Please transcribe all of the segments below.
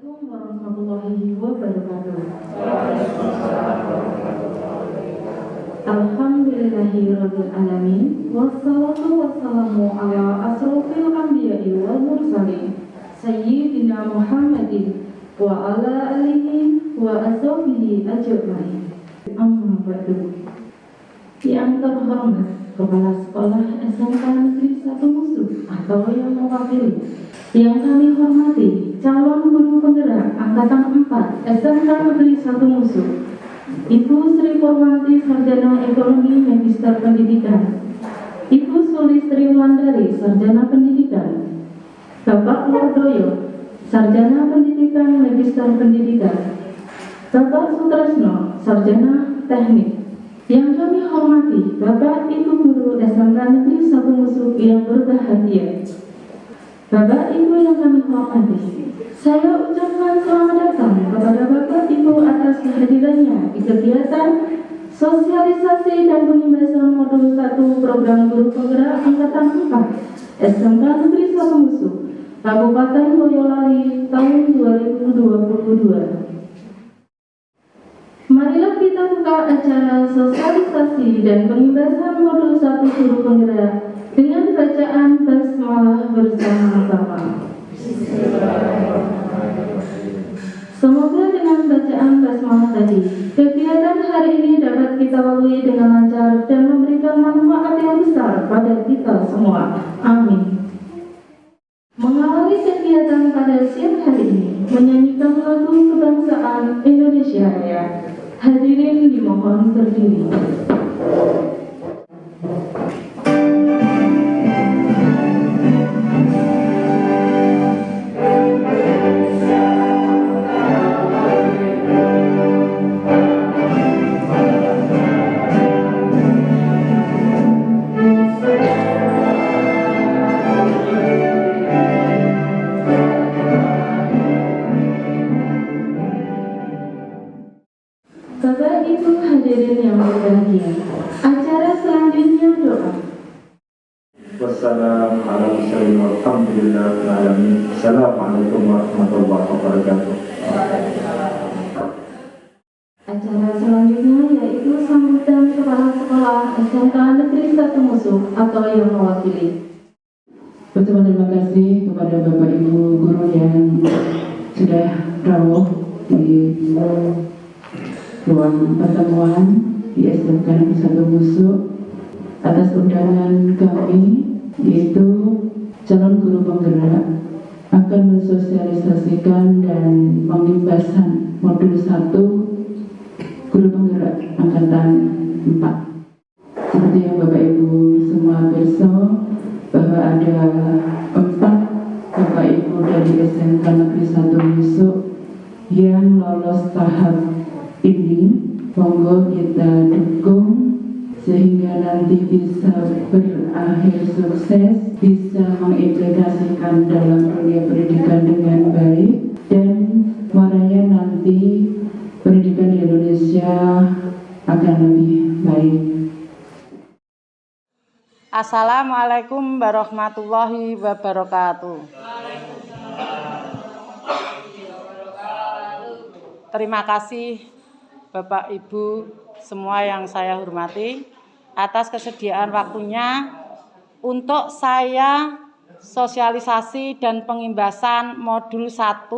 Assalamualaikum warahmatullahi wabarakatuh. Alhamdulillahirabbil alamin wassalatu wassalamu ala asrofil anbiya'i wal mursalin sayyidina Muhammadin wa ala alihi wa ashabihi ajmain. Amma ba'du. Yang terhormat Kepala Sekolah SMK Negeri 1 Musuh atau yang mewakili, yang kami hormati calon guru penggerak Angkatan 4 SMK Negeri 1 Musuh, Ibu Sri Purwanti Sarjana Ekonomi Magister Pendidikan, Ibu Sulistri Wulandari Sarjana Pendidikan, Bapak Wardoyo Sarjana Pendidikan Magister Pendidikan, Bapak Sutresno Sarjana Teknik. Yang kami hormati Bapak Ibu Guru SMK Negeri 1 Musuh yang berbahagia, Bapak Ibu yang kami hormati, saya ucapkan selamat datang kepada Bapak Ibu atas kehadirannya di kegiatan sosialisasi dan pengimbasan modul 1 program guru penggerak Angkatan 4 SMK Negeri 1 Musuh, Kabupaten Boyolali tahun 2022. Marilah kita buka acara sosialisasi dan pengimbasan modul 1 guru penggerak dengan bacaan basmalah bersama-sama. Semoga dengan bacaan basmalah tadi, kegiatan hari ini dapat kita lalui dengan lancar dan memberikan manfaat yang besar pada kita semua. Amin. Mengawali kegiatan pada siang hari ini, menyanyikan lagu kebangsaan Indonesia Raya. Hadirin dimohon berdiri. Bapak Ibu hadirin yang berbahagia, acara selanjutnya doa. Assalamualaikum warahmatullahi wabarakatuh. Acara selanjutnya yaitu sambutan Kepala Sekolah SMK Negeri 1 Musuh atau yang mewakili. Ucapan terima kasih kepada Bapak Ibu guru yang sudah rawuh di ruang pertemuan di SMK Negeri 1 Musuh atas undangan kami, yaitu calon guru penggerak akan mensosialisasikan dan pengimbasan modul 1 guru penggerak Angkatan 4. Seperti yang Bapak Ibu semua berso, bahwa ada 4 Bapak Ibu dari SMK Negeri 1 Musuh yang lolos tahap ini. Monggo kita dukung sehingga nanti bisa berakhir sukses, bisa mengimplementasikan dalam dunia pendidikan dengan baik, dan muaranya nanti pendidikan di Indonesia akan lebih baik. Assalamualaikum warahmatullahi wabarakatuh. Terima kasih Bapak Ibu semua yang saya hormati atas kesediaan waktunya untuk saya sosialisasi dan pengimbasan modul 1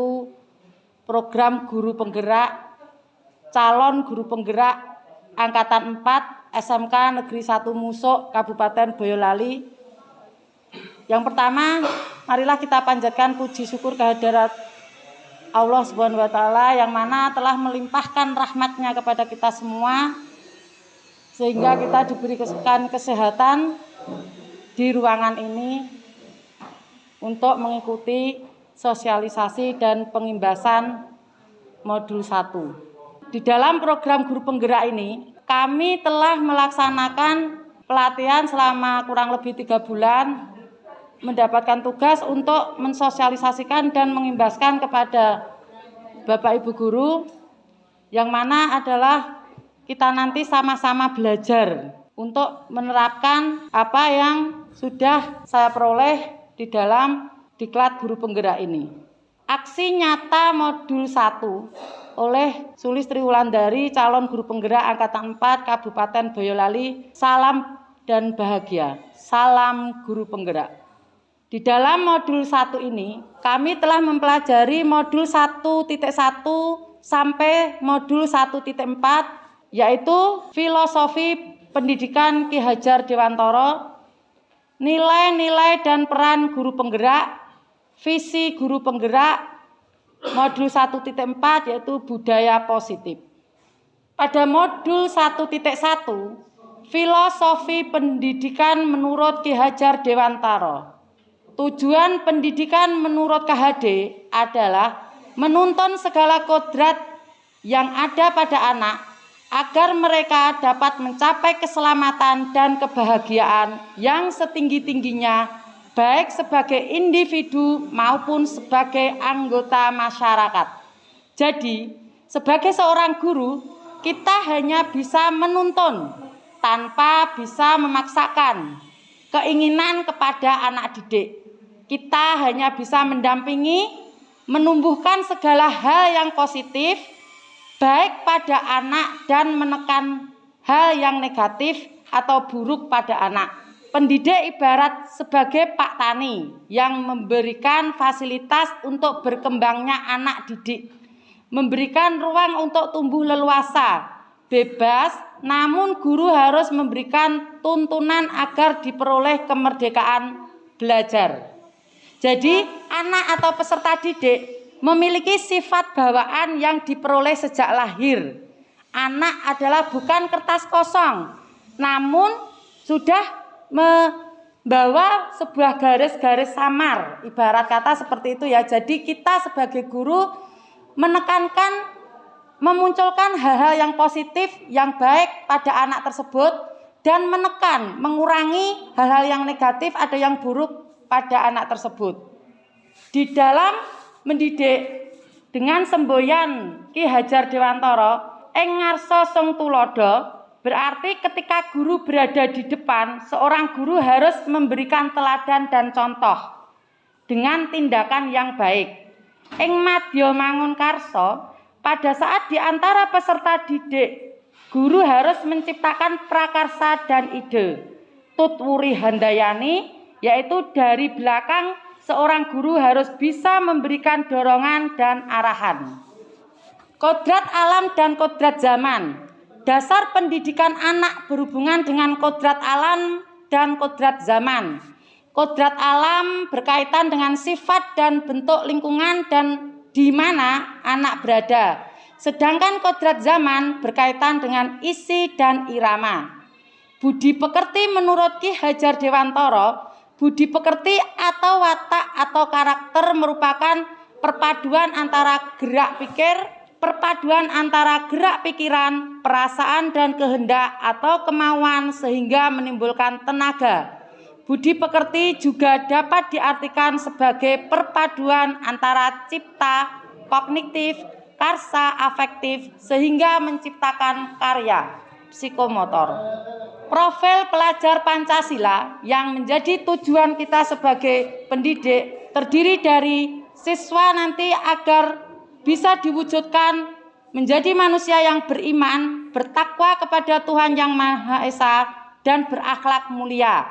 program guru penggerak calon guru penggerak Angkatan 4 SMK Negeri 1 Musuh Kabupaten Boyolali. Yang pertama, marilah kita panjatkan puji syukur kehadirat Allah Subhanahu wa Ta'ala yang mana telah melimpahkan rahmatnya kepada kita semua sehingga kita diberikan kesehatan di ruangan ini untuk mengikuti sosialisasi dan pengimbasan modul 1. Di dalam program guru penggerak ini, kami telah melaksanakan pelatihan selama kurang lebih 3 bulan, mendapatkan tugas untuk mensosialisasikan dan mengimbaskan kepada Bapak Ibu guru, yang mana adalah kita nanti sama-sama belajar untuk menerapkan apa yang sudah saya peroleh di dalam diklat guru penggerak ini. aksi nyata modul 1 oleh Sulistri Wulandari, calon guru penggerak angkatan 4 Kabupaten Boyolali. Salam dan bahagia. Salam guru penggerak. Di dalam modul 1 ini, kami telah mempelajari modul 1.1 sampai modul 1.4, yaitu filosofi pendidikan Ki Hajar Dewantara, nilai-nilai dan peran guru penggerak, visi guru penggerak, modul 1.4 yaitu budaya positif. Pada modul 1.1, filosofi pendidikan menurut Ki Hajar Dewantara. Tujuan pendidikan menurut KHD adalah menuntun segala kodrat yang ada pada anak agar mereka dapat mencapai keselamatan dan kebahagiaan yang setinggi-tingginya, baik sebagai individu maupun sebagai anggota masyarakat. Jadi, sebagai seorang guru, kita hanya bisa menuntun tanpa bisa memaksakan keinginan kepada anak didik. Kita hanya bisa mendampingi, menumbuhkan segala hal yang positif, baik pada anak dan menekan hal yang negatif atau buruk pada anak. Pendidik ibarat sebagai Pak Tani yang memberikan fasilitas untuk berkembangnya anak didik, memberikan ruang untuk tumbuh leluasa, bebas, namun guru harus memberikan tuntunan agar diperoleh kemerdekaan belajar. Jadi, anak atau peserta didik memiliki sifat bawaan yang diperoleh sejak lahir. Anak adalah bukan kertas kosong, namun sudah membawa sebuah garis-garis samar, ibarat kata seperti itu ya. Jadi kita sebagai guru menekankan, memunculkan hal-hal yang positif, yang baik pada anak tersebut, dan menekan, mengurangi hal-hal yang negatif atau yang buruk pada anak tersebut. Di dalam mendidik dengan semboyan Ki Hajar Dewantara, ing ngarsa sing tulodo, berarti ketika guru berada di depan, seorang guru harus memberikan teladan dan contoh dengan tindakan yang baik. Ing madya mangun karsa, pada saat di antara peserta didik, guru harus menciptakan prakarsa dan ide. Tutwuri handayani, yaitu dari belakang seorang guru harus bisa memberikan dorongan dan arahan. Kodrat alam dan kodrat zaman. Dasar pendidikan anak berhubungan dengan kodrat alam dan kodrat zaman. Kodrat alam berkaitan dengan sifat dan bentuk lingkungan dan di mana anak berada. Sedangkan kodrat zaman berkaitan dengan isi dan irama. Budi pekerti menurut Ki Hajar Dewantara, budi pekerti atau watak atau karakter merupakan perpaduan antara gerak pikir, perpaduan antara gerak pikiran, perasaan dan kehendak atau kemauan sehingga menimbulkan tenaga. Budi pekerti juga dapat diartikan sebagai perpaduan antara cipta, kognitif, karsa, afektif sehingga menciptakan karya psikomotor. Profil pelajar Pancasila yang menjadi tujuan kita sebagai pendidik terdiri dari siswa nanti agar bisa diwujudkan menjadi manusia yang beriman, bertakwa kepada Tuhan Yang Maha Esa dan berakhlak mulia,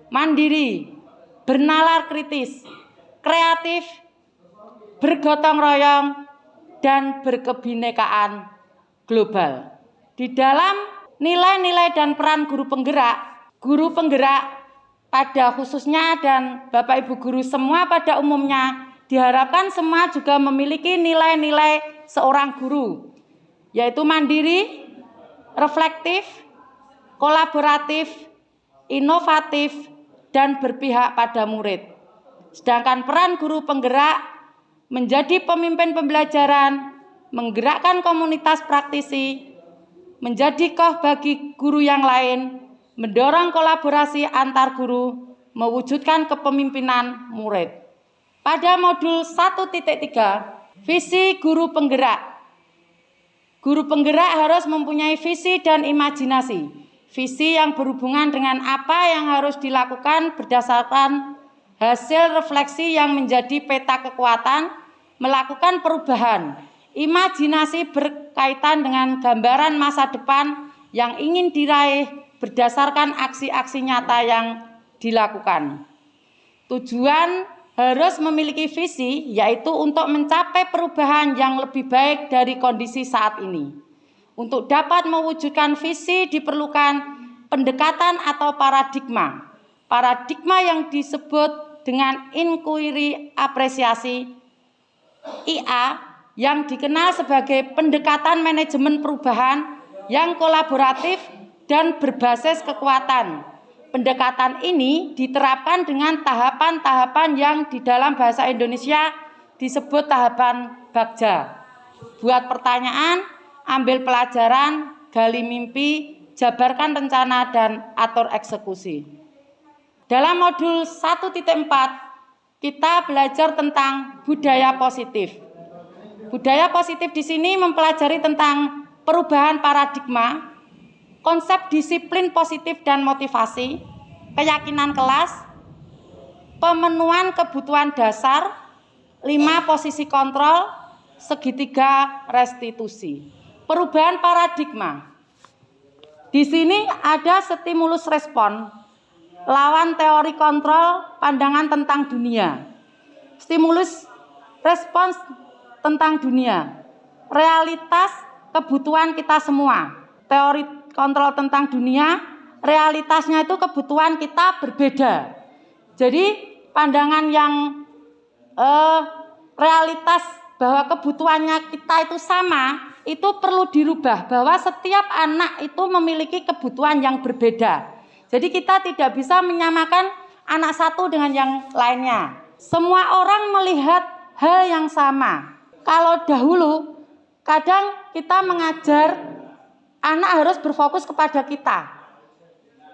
mandiri, bernalar kritis, kreatif, bergotong royong, dan berkebinekaan global. Di dalam nilai-nilai dan peran guru penggerak pada khususnya dan Bapak Ibu guru semua pada umumnya diharapkan semua juga memiliki nilai-nilai seorang guru, yaitu mandiri, reflektif, kolaboratif, inovatif, dan berpihak pada murid. Sedangkan peran guru penggerak menjadi pemimpin pembelajaran, menggerakkan komunitas praktisi, menjadi koh bagi guru yang lain, mendorong kolaborasi antar guru, mewujudkan kepemimpinan murid. Pada modul 1.3, visi guru penggerak. Guru penggerak harus mempunyai visi dan imajinasi. Visi yang berhubungan dengan apa yang harus dilakukan berdasarkan hasil refleksi yang menjadi peta kekuatan, melakukan perubahan. Imajinasi berkaitan dengan gambaran masa depan yang ingin diraih berdasarkan aksi-aksi nyata yang dilakukan. Tujuan harus memiliki visi, yaitu untuk mencapai perubahan yang lebih baik dari kondisi saat ini. Untuk dapat mewujudkan visi diperlukan pendekatan atau paradigma. Paradigma yang disebut dengan inquiry apresiasi IA, yang dikenal sebagai pendekatan manajemen perubahan yang kolaboratif dan berbasis kekuatan. Pendekatan ini diterapkan dengan tahapan-tahapan yang di dalam bahasa Indonesia disebut tahapan Bagja. Buat pertanyaan, ambil pelajaran, gali mimpi, jabarkan rencana, dan atur eksekusi. Dalam modul 1.4, kita belajar tentang budaya positif. Budaya positif di sini mempelajari tentang perubahan paradigma, konsep disiplin positif dan motivasi, keyakinan kelas, pemenuhan kebutuhan dasar, 5 posisi kontrol, segitiga restitusi. Perubahan paradigma. Di sini ada stimulus respon, lawan teori kontrol, pandangan tentang dunia. Stimulus respons tentang dunia, realitas kebutuhan kita semua. Teori kontrol tentang dunia, realitasnya itu kebutuhan kita berbeda. Jadi pandangan yang realitas bahwa kebutuhannya kita itu sama, itu perlu dirubah, bahwa setiap anak itu memiliki kebutuhan yang berbeda. Jadi kita tidak bisa menyamakan anak satu dengan yang lainnya. Semua orang melihat hal yang sama. Kalau dahulu, kadang kita mengajar anak harus berfokus kepada kita.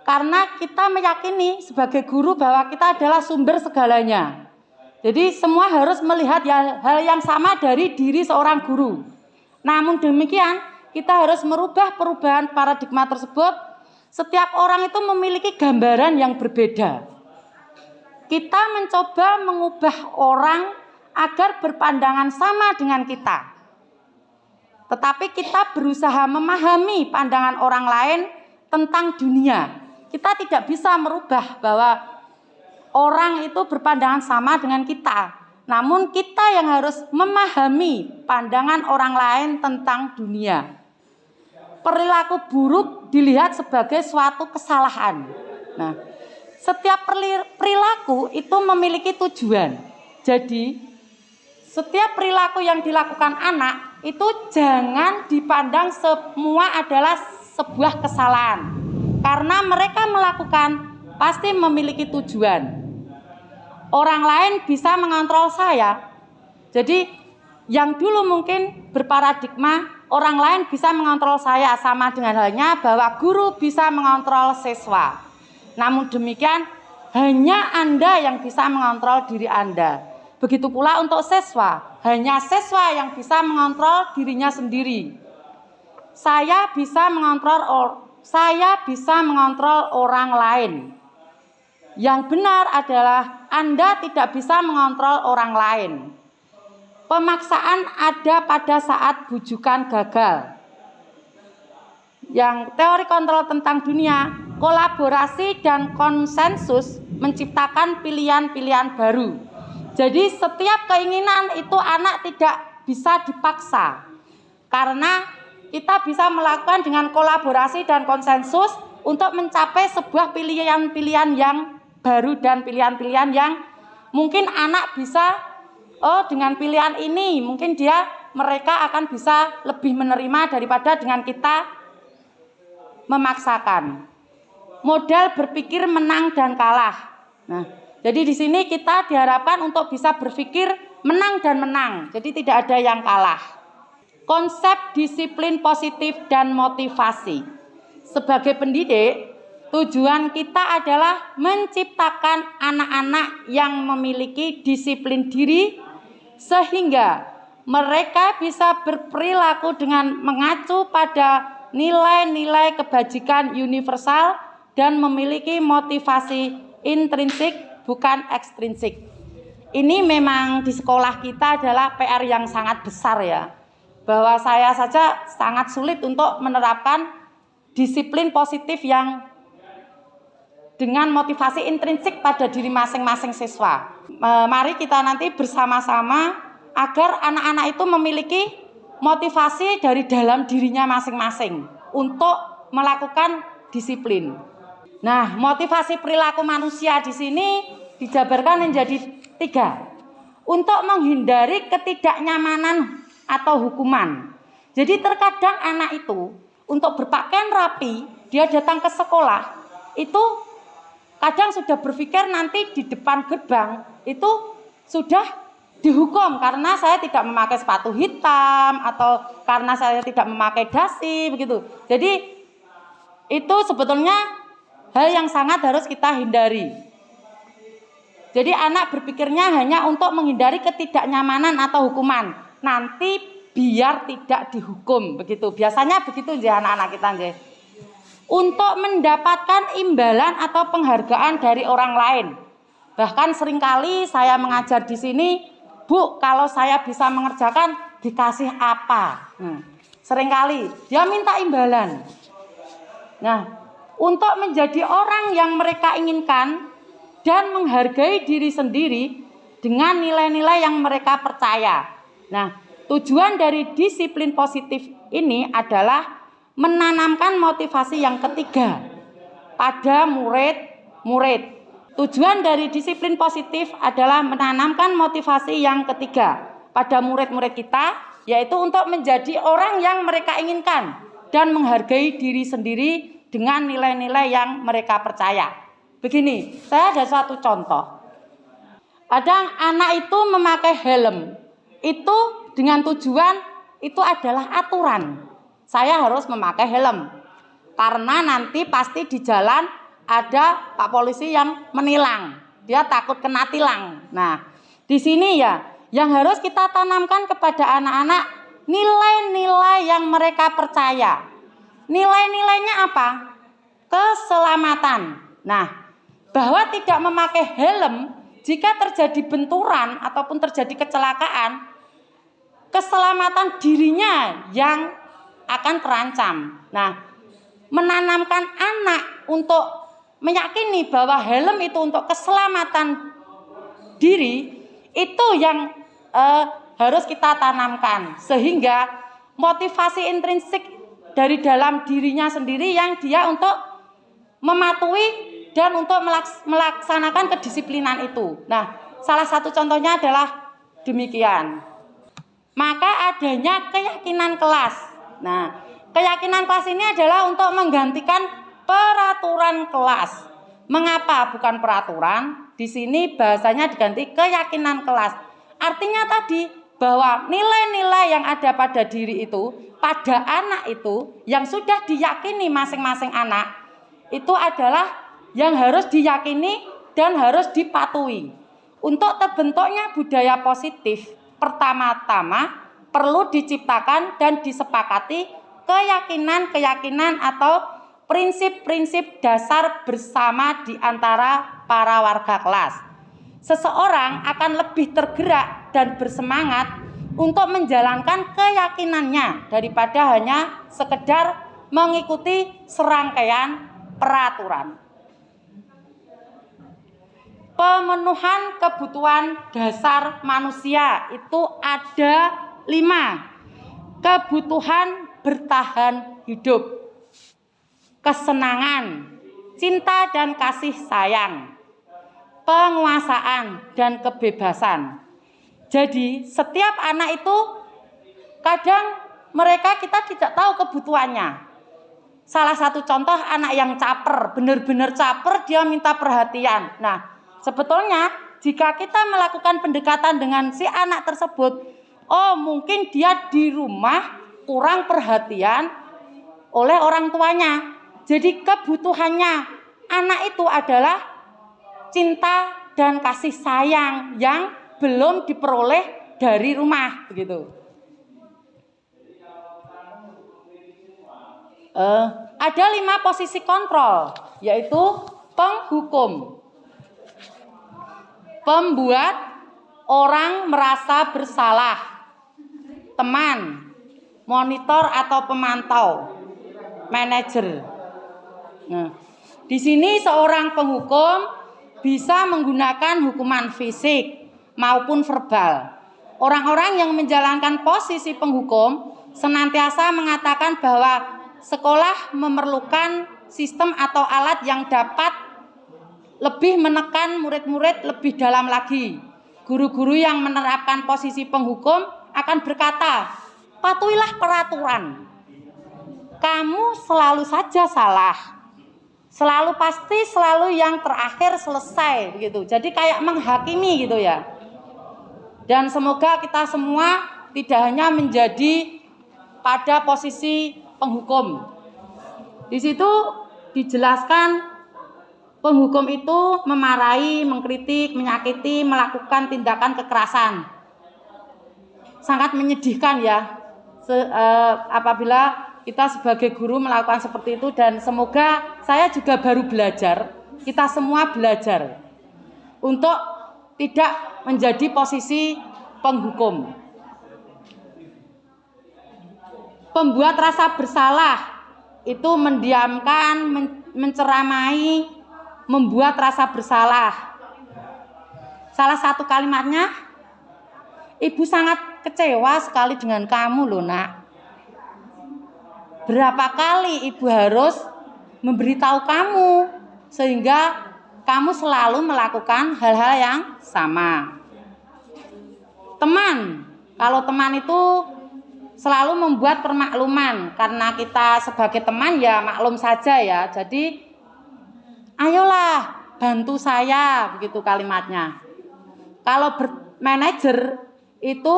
Karena kita meyakini sebagai guru bahwa kita adalah sumber segalanya. Jadi semua harus melihat hal yang sama dari diri seorang guru. Namun demikian, kita harus merubah perubahan paradigma tersebut. Setiap orang itu memiliki gambaran yang berbeda. Kita mencoba mengubah orang agar berpandangan sama dengan kita. Tetapi kita berusaha memahami pandangan orang lain tentang dunia. Kita tidak bisa merubah bahwa orang itu berpandangan sama dengan kita. Namun kita yang harus memahami pandangan orang lain tentang dunia. Perilaku buruk dilihat sebagai suatu kesalahan. Nah, setiap perilaku itu memiliki tujuan. Jadi setiap perilaku yang dilakukan anak itu jangan dipandang semua adalah sebuah kesalahan. Karena mereka melakukan pasti memiliki tujuan. Orang lain bisa mengontrol saya. Jadi yang dulu mungkin berparadigma orang lain bisa mengontrol saya, sama dengan halnya bahwa guru bisa mengontrol siswa. Namun demikian hanya Anda yang bisa mengontrol diri Anda. Begitu pula untuk siswa, hanya siswa yang bisa mengontrol dirinya sendiri. Saya bisa mengontrol orang lain. Yang benar adalah Anda tidak bisa mengontrol orang lain. Pemaksaan ada pada saat bujukan gagal. Yang teori kontrol tentang dunia, kolaborasi dan konsensus menciptakan pilihan-pilihan baru. Jadi setiap keinginan itu anak tidak bisa dipaksa. Karena kita bisa melakukan dengan kolaborasi dan konsensus untuk mencapai sebuah pilihan-pilihan yang baru dan pilihan-pilihan yang mungkin anak bisa, dengan pilihan ini mungkin mereka akan bisa lebih menerima daripada dengan kita memaksakan. Modal berpikir menang dan kalah. Nah, jadi di sini kita diharapkan untuk bisa berpikir menang dan menang. Jadi tidak ada yang kalah. Konsep disiplin positif dan motivasi. Sebagai pendidik, tujuan kita adalah menciptakan anak-anak yang memiliki disiplin diri sehingga mereka bisa berperilaku dengan mengacu pada nilai-nilai kebajikan universal dan memiliki motivasi intrinsik bukan ekstrinsik. ini memang di sekolah kita adalah PR yang sangat besar ya. Bahwa saya saja sangat sulit untuk menerapkan disiplin positif yang dengan motivasi intrinsik pada diri masing-masing siswa. Mari kita nanti bersama-sama agar anak-anak itu memiliki motivasi dari dalam dirinya masing-masing untuk melakukan disiplin. Nah, motivasi perilaku manusia di sini dijabarkan menjadi 3. Untuk menghindari ketidaknyamanan atau hukuman. Jadi terkadang anak itu untuk berpakaian rapi, dia datang ke sekolah, itu kadang sudah berpikir nanti di depan gerbang itu sudah dihukum karena saya tidak memakai sepatu hitam atau karena saya tidak memakai dasi begitu. Jadi itu sebetulnya hal yang sangat harus kita hindari. Jadi anak berpikirnya hanya untuk menghindari ketidaknyamanan atau hukuman. Nanti biar tidak dihukum begitu. Biasanya begitu ya anak-anak kita ya. Untuk mendapatkan imbalan atau penghargaan dari orang lain. Bahkan seringkali saya mengajar di sini, Bu, kalau saya bisa mengerjakan dikasih apa? Seringkali dia minta imbalan. Nah, untuk menjadi orang yang mereka inginkan dan menghargai diri sendiri dengan nilai-nilai yang mereka percaya. Nah, tujuan dari disiplin positif ini adalah menanamkan motivasi yang ketiga pada murid-murid. Tujuan dari disiplin positif adalah menanamkan motivasi yang ketiga pada murid-murid kita, yaitu untuk menjadi orang yang mereka inginkan dan menghargai diri sendiri dengan nilai-nilai yang mereka percaya. Begini, saya ada suatu contoh. Ada anak itu memakai helm, itu dengan tujuan itu adalah aturan. Saya harus memakai helm karena nanti pasti di jalan ada Pak Polisi yang menilang. Dia takut kena tilang. Nah, di sini ya yang harus kita tanamkan kepada anak-anak nilai-nilai yang mereka percaya. Nilai-nilainya apa? Keselamatan. Nah, bahwa tidak memakai helm jika terjadi benturan ataupun terjadi kecelakaan, keselamatan dirinya yang akan terancam. Nah, menanamkan anak untuk meyakini bahwa helm itu untuk keselamatan diri, itu yang harus kita tanamkan. Sehingga motivasi intrinsik dari dalam dirinya sendiri yang dia untuk mematuhi dan untuk melaksanakan kedisiplinan itu. Nah, salah satu contohnya adalah demikian. Maka adanya keyakinan kelas. Nah, keyakinan kelas ini adalah untuk menggantikan peraturan kelas. Mengapa bukan peraturan? Di sini bahasanya diganti keyakinan kelas. Artinya tadi bahwa nilai-nilai yang ada pada diri itu, pada anak itu yang sudah diyakini masing-masing anak, itu adalah yang harus diyakini dan harus dipatuhi. Untuk terbentuknya budaya positif, pertama-tama perlu diciptakan dan disepakati keyakinan-keyakinan atau prinsip-prinsip dasar bersama di antara para warga kelas. Seseorang akan lebih tergerak dan bersemangat untuk menjalankan keyakinannya daripada hanya sekedar mengikuti serangkaian peraturan. Pemenuhan kebutuhan dasar manusia itu ada 5. Kebutuhan bertahan hidup, kesenangan, cinta dan kasih sayang, penguasaan dan kebebasan. Jadi setiap anak itu kadang mereka kita tidak tahu kebutuhannya. Salah satu contoh anak yang caper, benar-benar caper, dia minta perhatian. Nah, sebetulnya jika kita melakukan pendekatan dengan si anak tersebut, oh mungkin dia di rumah kurang perhatian oleh orang tuanya. Jadi kebutuhannya anak itu adalah cinta dan kasih sayang yang belum diperoleh dari rumah, begitu. Ada 5 posisi kontrol, yaitu penghukum, pembuat, orang merasa bersalah, teman, monitor atau pemantau, manajer. Nah, di sini seorang penghukum bisa menggunakan hukuman fisik maupun verbal. Orang-orang yang menjalankan posisi penghukum senantiasa mengatakan bahwa sekolah memerlukan sistem atau alat yang dapat lebih menekan murid-murid lebih dalam lagi. Guru-guru yang menerapkan posisi penghukum akan berkata, patuhilah peraturan. Kamu selalu saja salah. Selalu pasti selalu yang terakhir selesai begitu. Jadi kayak menghakimi gitu ya. Dan semoga kita semua tidak hanya menjadi pada posisi penghukum. Di situ dijelaskan penghukum itu memarahi, mengkritik, menyakiti, melakukan tindakan kekerasan. Sangat menyedihkan ya apabila kita sebagai guru melakukan seperti itu, dan semoga saya juga baru belajar, kita semua belajar untuk tidak menjadi posisi penghukum. Pembuat rasa bersalah itu mendiamkan, menceramai, membuat rasa bersalah. Salah satu kalimatnya, ibu sangat kecewa sekali dengan kamu loh nak. Berapa kali ibu harus memberitahu kamu sehingga kamu selalu melakukan hal-hal yang sama. Teman, kalau teman itu selalu membuat permakluman, karena kita sebagai teman ya maklum saja ya. Jadi ayolah bantu saya, begitu kalimatnya. Kalau manajer itu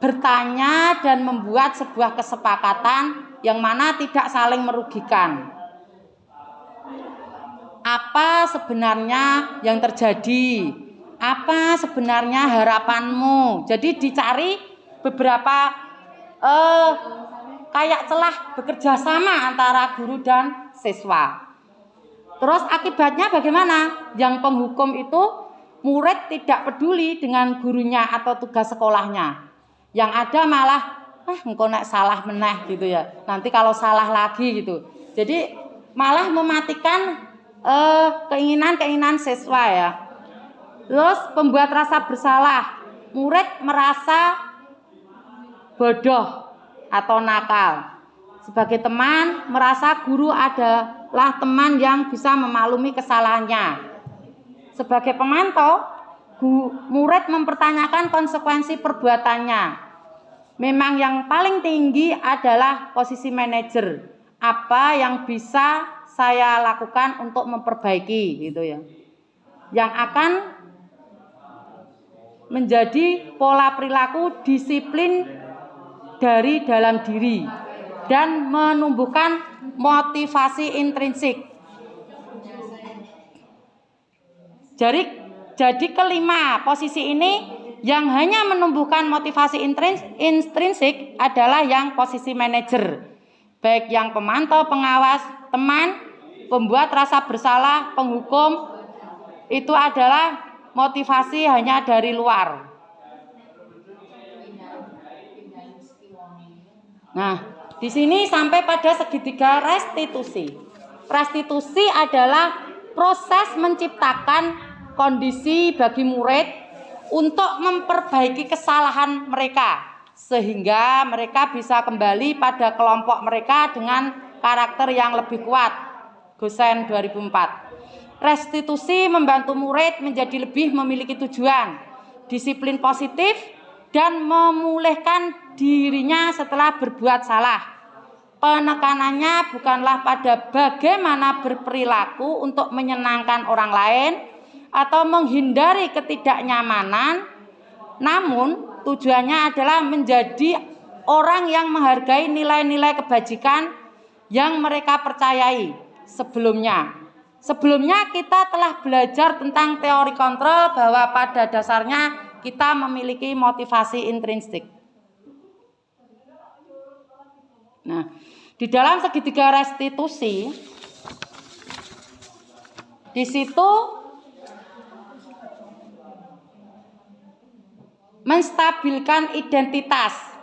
bertanya dan membuat sebuah kesepakatan yang mana tidak saling merugikan. Apa sebenarnya yang terjadi? Apa sebenarnya harapanmu? Jadi dicari beberapa kayak celah bekerja sama antara guru dan siswa. Terus akibatnya bagaimana? Yang penghukum itu murid tidak peduli dengan gurunya atau tugas sekolahnya. Yang ada malah engkau nek salah meneh gitu ya. Nanti kalau salah lagi gitu. Jadi malah mematikan keinginan-keinginan siswa ya. Terus pembuat rasa bersalah. Murid merasa bodoh atau nakal. Sebagai teman merasa guru adalah teman yang bisa memaklumi kesalahannya. Sebagai pemantau, murid mempertanyakan konsekuensi perbuatannya. Memang yang paling tinggi adalah posisi manajer. Apa yang bisa saya lakukan untuk memperbaiki gitu ya. Yang akan menjadi pola perilaku disiplin dari dalam diri dan menumbuhkan motivasi intrinsik. Jadi kelima, posisi ini yang hanya menumbuhkan motivasi intrinsik adalah yang posisi manajer. Baik yang pemantau, pengawas, teman, pembuat rasa bersalah, penghukum, itu adalah motivasi hanya dari luar. Nah, di sini sampai pada segitiga restitusi. Restitusi adalah proses menciptakan kondisi bagi murid untuk memperbaiki kesalahan mereka sehingga mereka bisa kembali pada kelompok mereka dengan karakter yang lebih kuat. Gosen 2004. Restitusi membantu murid menjadi lebih memiliki tujuan, disiplin positif, dan memulihkan dirinya setelah berbuat salah. Penekanannya bukanlah pada bagaimana berperilaku untuk menyenangkan orang lain atau menghindari ketidaknyamanan, namun tujuannya adalah menjadi orang yang menghargai nilai-nilai kebajikan yang mereka percayai sebelumnya. Sebelumnya kita telah belajar tentang teori kontrol bahwa pada dasarnya kita memiliki motivasi intrinsik. Nah, di dalam segitiga restitusi, di situ menstabilkan identitas.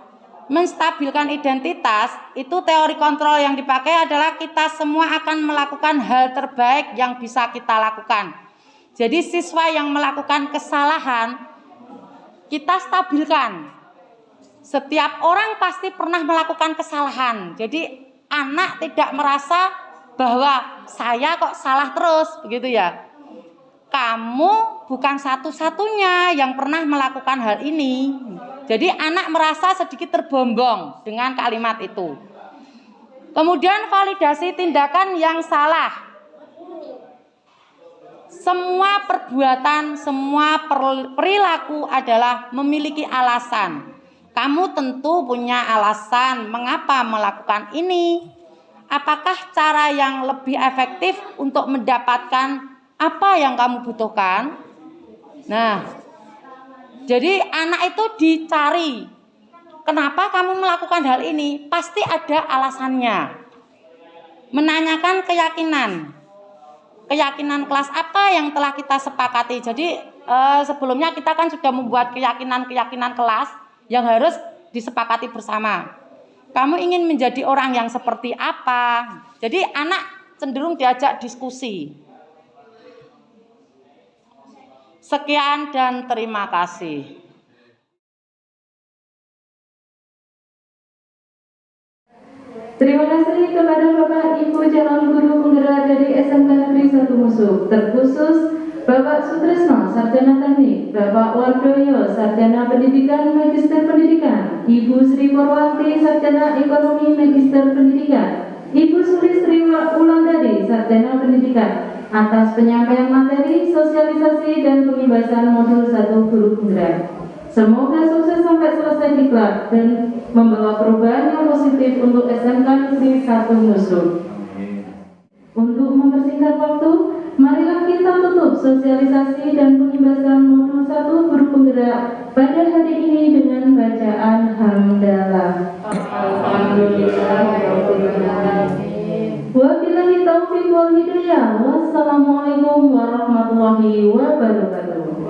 Menstabilkan identitas itu teori kontrol yang dipakai adalah kita semua akan melakukan hal terbaik yang bisa kita lakukan. Jadi siswa yang melakukan kesalahan kita stabilkan. Setiap orang pasti pernah melakukan kesalahan. Jadi anak tidak merasa bahwa saya kok salah terus, begitu ya. Kamu bukan satu-satunya yang pernah melakukan hal ini. Jadi anak merasa sedikit terbombong dengan kalimat itu. Kemudian validasi tindakan yang salah. Semua perbuatan, semua perilaku adalah memiliki alasan. Kamu tentu punya alasan mengapa melakukan ini. Apakah cara yang lebih efektif untuk mendapatkan apa yang kamu butuhkan? Nah, jadi anak itu dicari. Kenapa kamu melakukan hal ini? Pasti ada alasannya. Menanyakan keyakinan. Keyakinan kelas apa yang telah kita sepakati. Jadi sebelumnya kita kan sudah membuat keyakinan-keyakinan kelas yang harus disepakati bersama. Kamu ingin menjadi orang yang seperti apa? Jadi anak cenderung diajak diskusi. Sekian dan terima kasih. Terima kasih kepada Bapak Ibu calon guru penggerak dari SMK Negeri 1 Musuh, terkhusus Bapak Sutrisno, Sarjana Teknik, Bapak Wardoyo, Sarjana Pendidikan Magister Pendidikan, Ibu Sri Porwanti, Sarjana Ekonomi Magister Pendidikan, Ibu Sulistri Wulandari, Sarjana Pendidikan, atas penyampaian materi, sosialisasi, dan pengibasan modul 1 guru penggerak. Semoga sukses sampai selesai diklat dan membawa perubahan yang positif untuk SMK Negeri 1 Musuh. Untuk mempersingkat waktu, marilah kita tutup sosialisasi dan pengibasan modul 1 guru penggerak pada hari ini dengan bacaan hamdalah. Wabillahi taufiq wal hidayah. Wassalamualaikum warahmatullahi wabarakatuh.